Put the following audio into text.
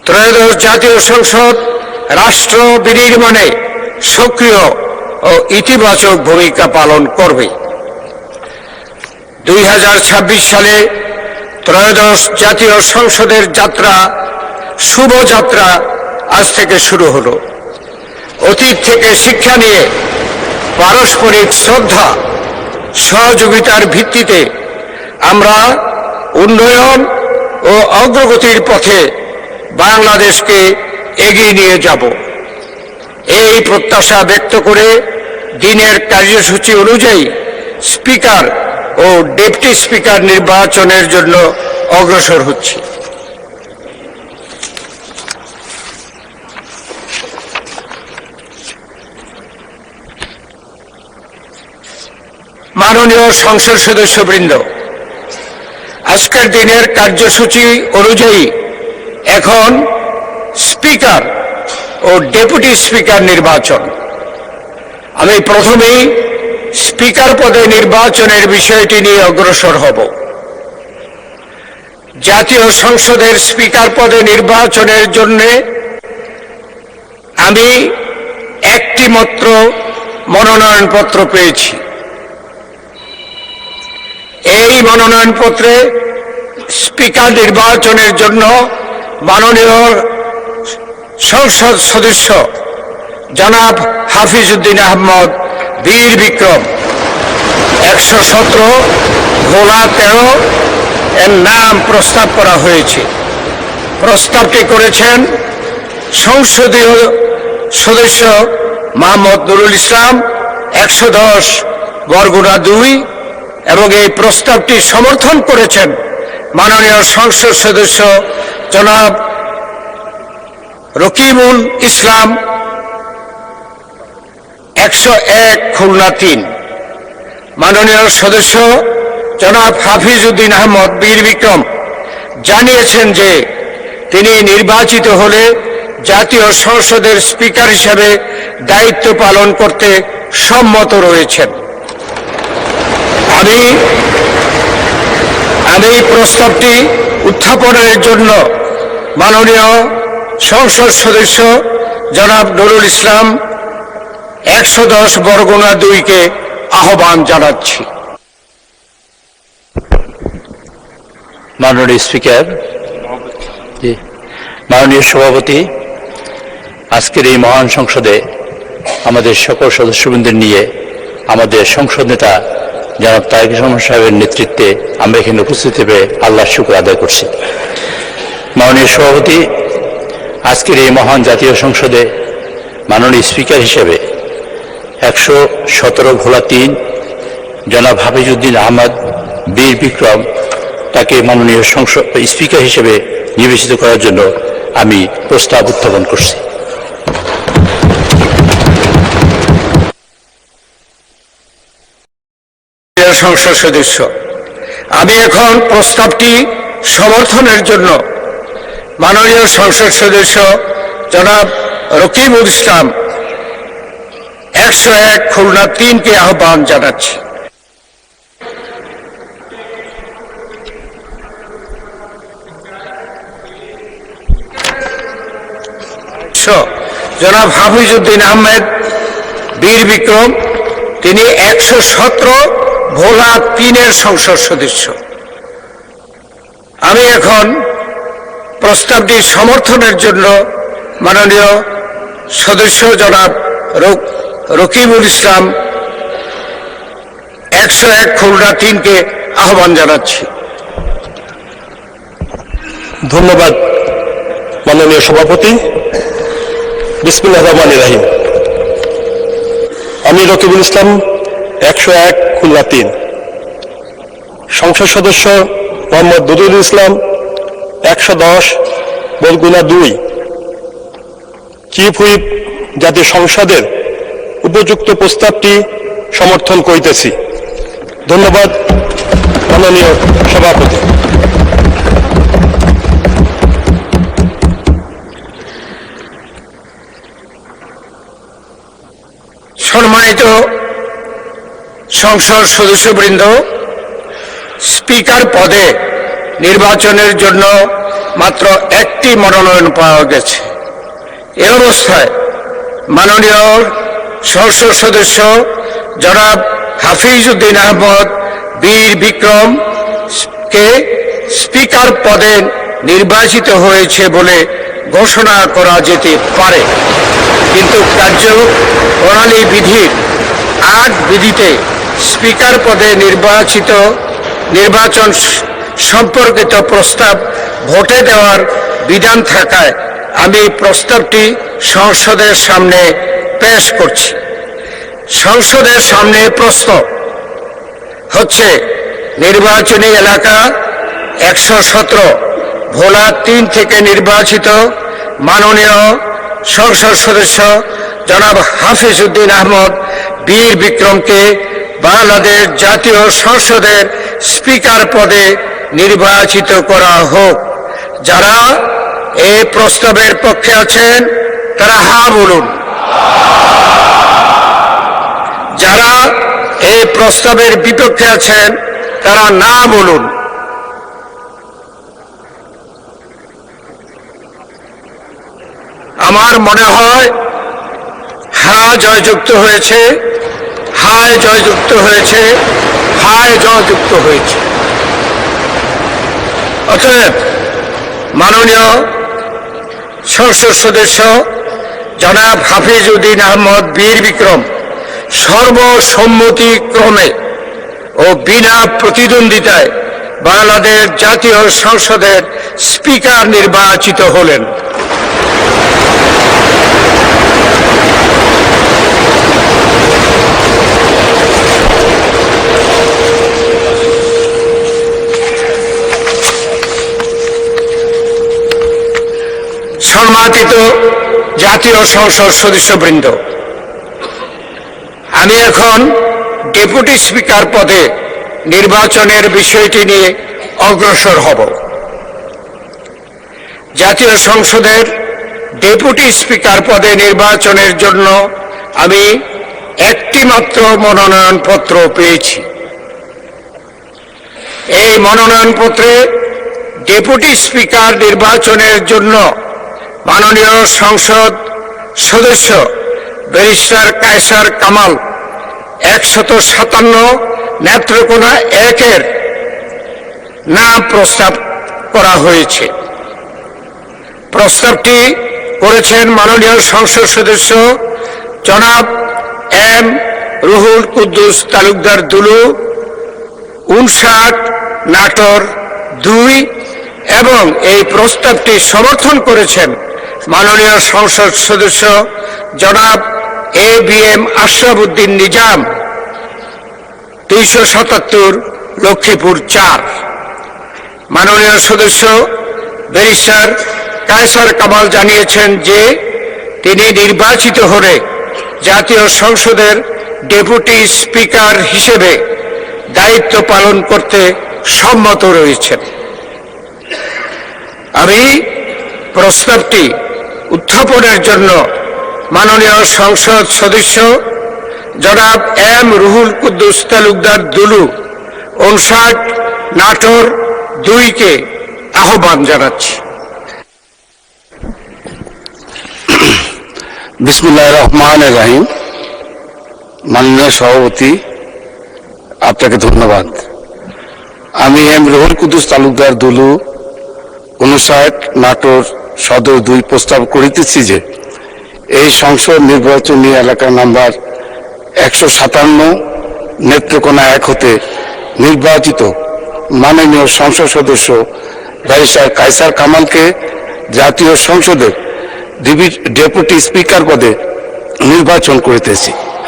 ত্রয়োদশ জাতীয় সংসদ রাষ্ট্র বিনির্মাণে সক্রিয় ও ইতিবাচক ভূমিকা পালন করবে। 2026 সালে ত্রয়োদশ জাতীয় সংসদের যাত্রা, শুভযাত্রা আজ থেকে শুরু হলো। অতীত থেকে শিক্ষা নিয়ে পারস্পরিক শ্রদ্ধা, সহযোগিতার ভিত্তিতে আমরা উন্নয়ন ও অগ্রগতির পথে বাংলাদেশকে এগিয়ে নিয়ে যাব। এই প্রত্যাশা ব্যক্ত করে দিনের কার্যসূচি অনুযায়ী স্পিকার ও ডেপুটি স্পিকার নির্বাচনের জন্য অগ্রসর হচ্ছি। মাননীয় সংসদ সদস্যবৃন্দ, আজকের দিনের কার্যসূচি অনুযায়ী এখন স্পিকার ও ডেপুটি স্পিকার নির্বাচন। আমি প্রথমেই স্পিকার পদে নির্বাচনের বিষয়টি নিয়ে অগ্রসর হব। জাতীয় সংসদের স্পিকার পদে নির্বাচনের জন্য আমি একটি মাত্র মনোনয়নপত্র পেয়েছি। এই মনোনয়নপত্রে স্পিকার নির্বাচনের জন্য মাননীয় সংসদ সদস্য জনাব হাফিজউদ্দিন আহমদ বীর বিক্রম 117 ভোলা 13 এর নাম প্রস্তাব করা হয়েছে। প্রস্তাবটি করেছেন সংসদীয় সদস্য মোহাম্মদ নুরুল ইসলাম 110 বরগুনা 2 এবং এই প্রস্তাবটি সমর্থন করেছেন মাননীয় সংসদ সদস্য জনাব রকিবুল ইসলাম 101 খুলনা 3। মাননীয় সদস্য জনাব হাফিজউদ্দিন আহমদ বীর বিক্রম জানিয়েছেন যে তিনি নির্বাচিত হলে জাতীয় সংসদের স্পিকার হিসেবে দায়িত্ব পালন করতে সম্মত রয়েছেন। আমি প্রস্তাবটি উত্থাপনের জন্য মাননীয় সংসদ সদস্য জনাব নুরুল ইসলাম 110 বরগুনা 2-কে আহ্বান জানাচ্ছি। মাননীয় স্পিকার, মাননীয় সভাপতি, আজকের এই মহান সংসদে আমাদের সকল সদস্যবৃন্দের নিয়ে আমাদের সংসদ নেতা জনাব তারেক রহমান সাহেবের নেতৃত্বে আমরা এখানে উপস্থিত হয়ে আল্লাহর শুকর আদায় করছি। মাননীয় সভাপতি, আজকের এই মহান জাতীয় সংসদে মাননীয় স্পিকার হিসেবে 117 ভোলা 3 জনাব হাফিজউদ্দিন আহমদ বীর বিক্রম তাকে মাননীয় সংসদ স্পিকার হিসেবে নির্বাচিত করার জন্য আমি প্রস্তাব উত্থাপন করছি। সংসদ সদস্য, আমি এখন প্রস্তাবটি সমর্থনের জন্য মাননীয় সংসদ সদস্য জনাব রকিবুল ইসলাম 101 খুলনা 3-কে আহ্বান জানাচ্ছি। জনাব হাফিজউদ্দিন আহমেদ বীর বিক্রম, তিনি 117 ভোলা 3-এর সংসদ সদস্য। আমি এখন প্রস্তাবটি সমর্থনের জন্য মাননীয় সদস্য জনাব রকিবুল ইসলাম 101 খুলনা 3-কে আহ্বান জানাচ্ছি। ধন্যবাদ মাননীয় সভাপতি। বিসমিল্লাহির রহমানির রহিম। আমি রকিবুল ইসলাম 101 খুলনা 3, সংসদ সদস্য মোহাম্মদ নুরুল ইসলাম 110 বরগুনা 2, চিফ হুইপ জাতীয় সংসদের উপযুক্ত প্রস্তাবটি সমর্থন করিতেছি। ধন্যবাদ মাননীয় সভাপতি। সম্মানিত সংসদ সদস্যবৃন্দ, স্পিকার পদে নির্বাচনের জন্য মাত্র একটি মনোনয়ন পাওয়া গেছে। এ অবস্থায় মাননীয় সংসদ সদস্য জনাব হাফিজ উদ্দিন আহমদ বীর বিক্রম কে স্পিকার পদে নির্বাচিত হয়েছে বলে ঘোষণা করা যেতে পারে, কিন্তু কার্যপ্রণালী বিধির ৮ বিধিতে স্পিকার পদে নির্বাচন সম্পর্কিত প্রস্তাব ভোটে দেওয়ার বিধান থাকায় আমি প্রস্তাবটি সংসদের সামনে পেশ করছি। সংসদের সামনে প্রশ্ন হচ্ছে, নির্বাচনী এলাকা ১১৭ ভোলা ৩ থেকে নির্বাচিত মাননীয় সংসদ সদস্য জনাব হাফিজ উদ্দিন আহমদ বীর বিক্রমকে বাংলাদেশ জাতীয় সংসদের স্পিকার পদে নির্বাচিত করা হোক। যারা এই প্রস্তাবের পক্ষে আছেন তারা হা বলুন। যারা এই প্রস্তাবের বিপক্ষে আছেন তারা না বলুন। আমার মনে হয় হা জয়যুক্ত হয়েছে, হায় জয়যুক্ত হয়েছে, হায় জয়যুক্ত হয়েছে। অতএব মাননীয় সংসদ সদস্য জনাব হাফিজ উদ্দিন আহমদ বীর বিক্রম সর্বসম্মতিক্রমে ও বিনা প্রতিদ্বন্দ্বিতায় বাংলাদেশ জাতীয় সংসদের স্পিকার নির্বাচিত হলেন। সম্মানিত জাতীয় সংসদ সদস্যবৃন্দ, আমি এখন ডেপুটি স্পিকার পদে নির্বাচনের বিষয়টি নিয়ে অগ্রসর হব। জাতীয় সংসদের ডেপুটি স্পিকার পদে নির্বাচনের জন্য আমি একটি মাত্র মনোনয়নপত্র পেয়েছি। এই মনোনয়নপত্রে ডেপুটি স্পিকার নির্বাচনের জন্য মাননীয় সংসদ সদস্য ব্যারিস্টার কায়সার কামাল 157 নেত্রকোনা 1-এর নাম প্রস্তাব করা হয়েছে। প্রস্তাবটি করেছেন মাননীয় সংসদ সদস্য জনাব এম রুহুল কুদ্দুস তালুকদার দুলু, 59 নাটোর 2, এবং এই প্রস্তাবটি সমর্থন করেছেন মাননীয় সংসদ সদস্য জনাব A B M Ashraf Uddin Nizam, 277 Lakshmipur 4। মাননীয় সদস্য ব্যারিস্টার কায়সার কামাল জানিয়েছেন যে তিনি নির্বাচিত হলে জাতীয় সংসদের ডেপুটি স্পিকার হিসেবে দায়িত্ব পালন করতে সম্মত রয়েছেন। আমি প্রস্তাবটি উত্থাপনের জন্য মাননীয় সংসদ সদস্য জনাব এম রুহুল কুদ্দুস তালুকদার দুলু, 59 নাটোর 2-কে আহ্বান জানাচ্ছি। বিসমিল্লাহির রহমানির রহিম। মাননীয় সভাপতি, আপনাকে ধন্যবাদ। আমি এম রুহুল কুদ্দুস তালুকদার দুলু, 59 নাটোর সদর 2 প্রস্তাব করিতেছি যে এই সংসদ নির্বাচনী এলাকা নাম্বার 157 নেত্রকোনা 1 হতে নির্বাচিত মাননীয় সংসদ সদস্য ব্যারিস্টার কায়সার কামালকে জাতীয় সংসদের ডেপুটি স্পিকার পদে নির্বাচন করিতেছি।